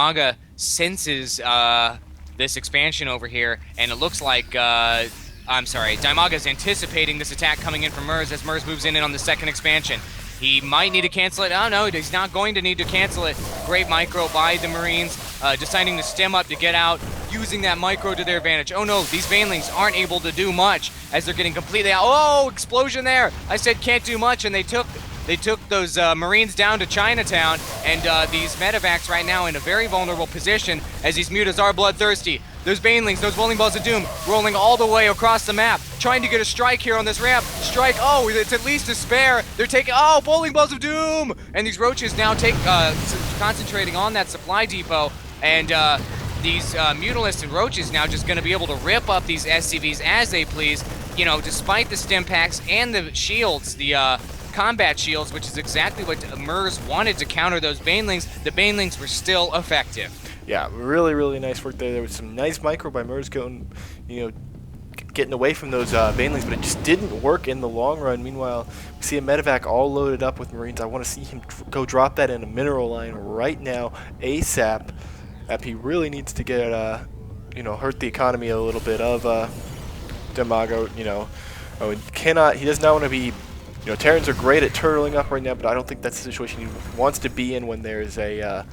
Dimaga senses this expansion over here, and it looks like, I'm sorry, Dimaga's anticipating this attack coming in from Merz as Merz moves in on the second expansion. He might need to cancel it. Oh, no, he's not going to need to cancel it. Great micro by the Marines, deciding to stem up to get out, using that micro to their advantage. Oh, no, these Banelings aren't able to do much as they're getting completely out. Oh, explosion there. I said can't do much, and they took those Marines down to Chinatown, and these medevacs right now in a very vulnerable position as these mutas are bloodthirsty. Those Banelings, those bowling balls of doom, rolling all the way across the map, trying to get a strike here on this ramp. Strike, oh, it's at least a spare. They're taking, oh, bowling balls of doom! And these roaches now concentrating on that supply depot, and these mutalisks and roaches now just gonna be able to rip up these SCVs as they please, you know, despite the stim packs and the shields, the combat shields, which is exactly what Merz wanted to counter those Banelings. The Banelings were still effective. Yeah, really, really nice work there. There was some nice micro by Merz going, getting away from those Banelings, but it just didn't work in the long run. Meanwhile, we see a medevac all loaded up with Marines. I want to see him go drop that in a mineral line right now, ASAP. He really needs to get, hurt the economy a little bit of Dimaga. He does not want to be. Terrans are great at turtling up right now, but I don't think that's the situation he wants to be in when there's a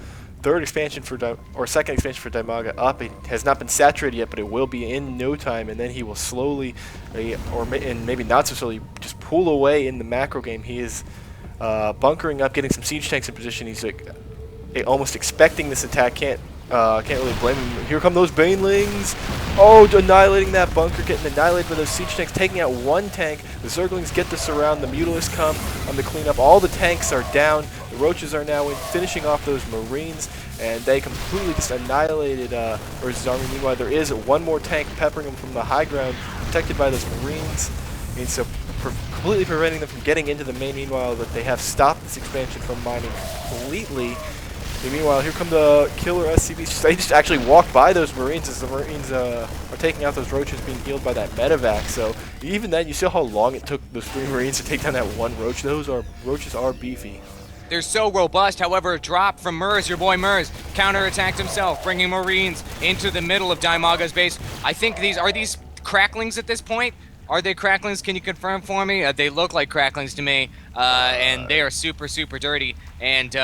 second expansion for Dimaga up. It has not been saturated yet, but it will be in no time, and then he will slowly, and maybe not so slowly, just pull away in the macro game. He is bunkering up, getting some siege tanks in position. He's almost expecting this attack. Can't really blame him. Here come those Banelings. Oh, annihilating that bunker, getting annihilated by those siege tanks, taking out one tank. The Zerglings get to surround. The Mutalisks come on the cleanup. All the tanks are down. The Roaches are now in, finishing off those Marines, and they completely just annihilated Merz's army. Meanwhile, there is one more tank peppering them from the high ground, protected by those Marines. And so completely preventing them from getting into the main. Meanwhile, that they have stopped this expansion from mining completely. And meanwhile, here come the killer SCVs. They just actually walked by those Marines as the Marines are taking out those Roaches being healed by that medevac. So even then, you see how long it took those 3 Marines to take down that one Roach. Roaches are beefy. They're so robust. However, a drop from Merz, your boy Merz, counterattacked himself, bringing Marines into the middle of Dimaga's base. I think are these cracklings at this point? Are they cracklings? Can you confirm for me? They look like cracklings to me, and they are super, super dirty. And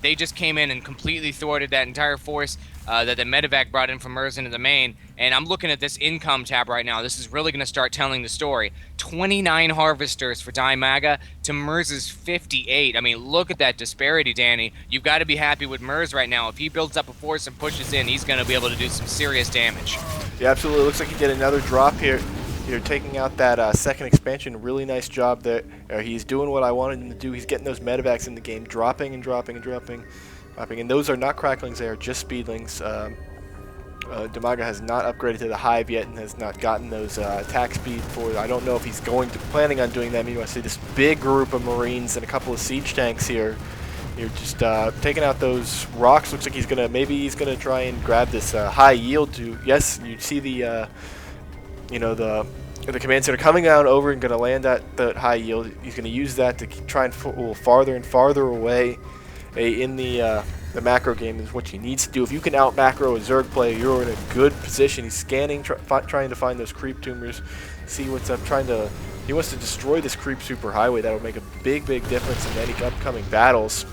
they just came in and completely thwarted that entire force that the medevac brought in from Merz into the main. And I'm looking at this income tab right now. This is really going to start telling the story. 29 harvesters for Dimaga to Merz's 58. I mean, look at that disparity, Danny. You've got to be happy with Merz right now. If he builds up a force and pushes in, he's going to be able to do some serious damage. Yeah, absolutely. Looks like he did another drop here. You're taking out that second expansion. Really nice job there. He's doing what I wanted him to do. He's getting those medevacs in the game, dropping and dropping and dropping. And those are not cracklings, they are just speedlings. Dimaga has not upgraded to the Hive yet and has not gotten those attack speed for it. I don't know if he's planning on doing that. Meanwhile, I see this big group of Marines and a couple of siege tanks here. You're just taking out those rocks. Looks like maybe he's gonna try and grab this high yield to. Yes, you see the the command center coming down over and going to land at the high yield. He's going to use that to try and pull farther and farther away in the macro game is what he needs to do. If you can out macro a Zerg player, you're in a good position. He's scanning, trying to find those creep tumors, see what's up, he wants to destroy this creep superhighway. That'll make a big, big difference in any upcoming battles.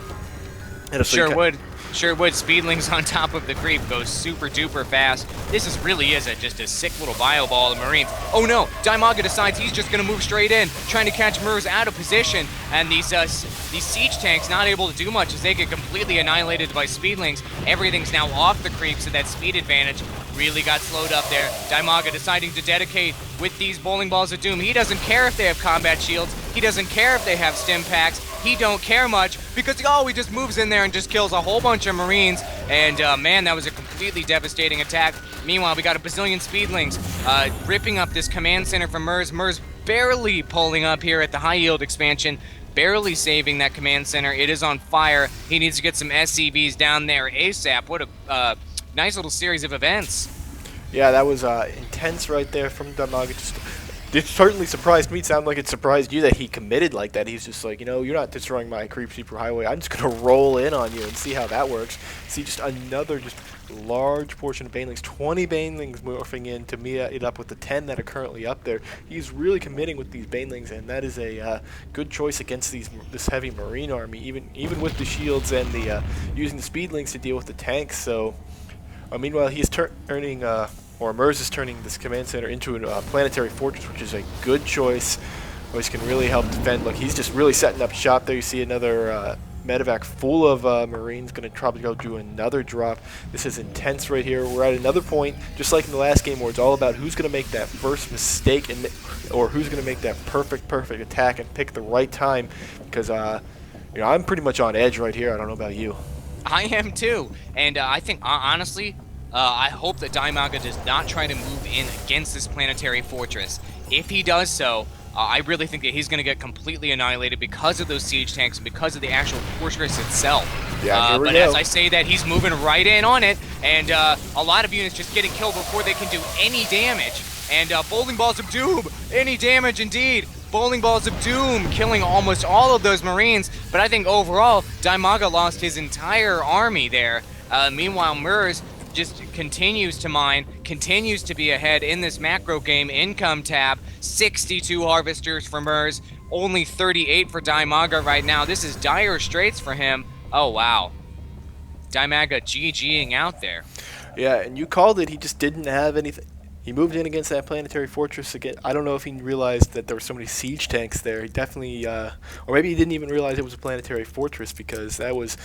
Sure would. Sure would. Speedlings on top of the creep goes super duper fast. This really is just a sick little bio ball of Marines. Oh no, Dimaga decides he's just gonna move straight in, trying to catch Merz out of position, and these siege tanks not able to do much as they get completely annihilated by speedlings. Everything's now off the creep, so that speed advantage really got slowed up there. Dimaga deciding to dedicate with these bowling balls of doom. He doesn't care if they have combat shields. He doesn't care if they have stim packs. He don't care much because he just moves in there and just kills a whole bunch of Marines. And man, that was a completely devastating attack. Meanwhile, we got a bazillion speedlings ripping up this command center from Merz. Merz barely pulling up here at the high yield expansion, barely saving that command center. It is on fire. He needs to get some SCVs down there ASAP. What a nice little series of events. Yeah, that was intense right there from Dimaga. Just it certainly surprised me. It sounded like it surprised you that he committed like that. He's just like, you're not destroying my creep superhighway. I'm just going to roll in on you and see how that works. See just another just large portion of banelings, 20 banelings morphing in to meet it up with the 10 that are currently up there. He's really committing with these banelings, and that is a good choice against this heavy marine army, even with the shields and the using the speedlings to deal with the tanks. So meanwhile, he's turning or Merz is turning this command center into a planetary fortress, which is a good choice, which can really help defend. Look, he's just really setting up shop there. You see another medevac full of Marines going to probably go do another drop. This is intense right here. We're at another point, just like in the last game, where it's all about who's going to make that first mistake or who's going to make that perfect attack and pick the right time. Because I'm pretty much on edge right here. I don't know about you. I am too, and I think honestly, I hope that Dimaga does not try to move in against this planetary fortress. If he does so, I really think that he's going to get completely annihilated because of those siege tanks and because of the actual fortress itself. Yeah, but as I say that, he's moving right in on it, and a lot of units just getting killed before they can do any damage. And bowling balls of doom, any damage indeed. Bowling balls of doom, killing almost all of those Marines. But I think overall, Dimaga lost his entire army there. Meanwhile, Merz just continues to mine, continues to be ahead in this macro game income tab. 62 harvesters for Merz, only 38 for Dimaga right now. This is dire straits for him. Oh, wow. Dimaga GGing out there. Yeah, and you called it. He just didn't have anything. He moved in against that planetary fortress again. I don't know if he realized that there were so many siege tanks there. He definitely, or maybe he didn't even realize it was a planetary fortress, because that was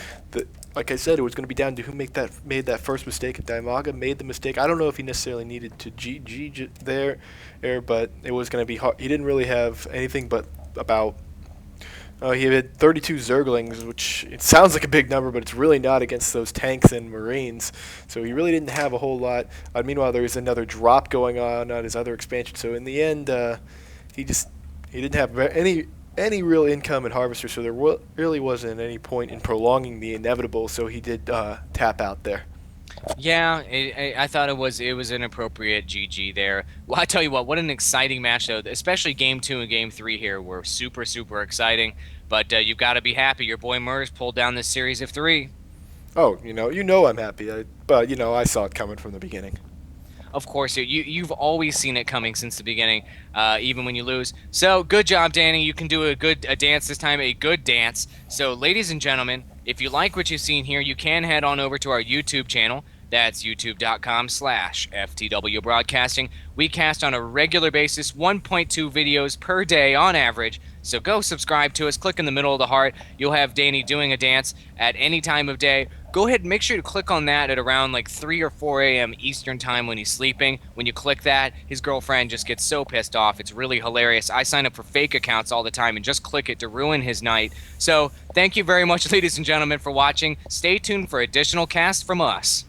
like I said, it was going to be down to who made that first mistake. If Dimaga made the mistake, I don't know if he necessarily needed to GG there, but it was going to be hard. He didn't really have anything but about. He had 32 Zerglings, which it sounds like a big number, but it's really not against those tanks and Marines. So he really didn't have a whole lot. Meanwhile, there was another drop going on his other expansion. So in the end, he didn't have any real income in Harvester. So there really wasn't any point in prolonging the inevitable. So he did tap out there. Yeah, I thought it was an appropriate GG there. Well, I tell you what an exciting match though. Especially Game 2 and Game 3 here were super exciting. But you've got to be happy. Your boy Merz pulled down this series of 3. Oh, you know I'm happy. But I saw it coming from the beginning. Of course, you've always seen it coming since the beginning, even when you lose. So good job, Danny. You can do a dance this time, a good dance. So, ladies and gentlemen, if you like what you've seen here, you can head on over to our YouTube channel. That's youtube.com/FTWBroadcasting. We cast on a regular basis, 1.2 videos per day on average. So go subscribe to us. Click in the middle of the heart. You'll have Danny doing a dance at any time of day. Go ahead and make sure to click on that at around like 3 or 4 a.m. Eastern time when he's sleeping. When you click that, his girlfriend just gets so pissed off. It's really hilarious. I sign up for fake accounts all the time and just click it to ruin his night. So thank you very much, ladies and gentlemen, for watching. Stay tuned for additional casts from us.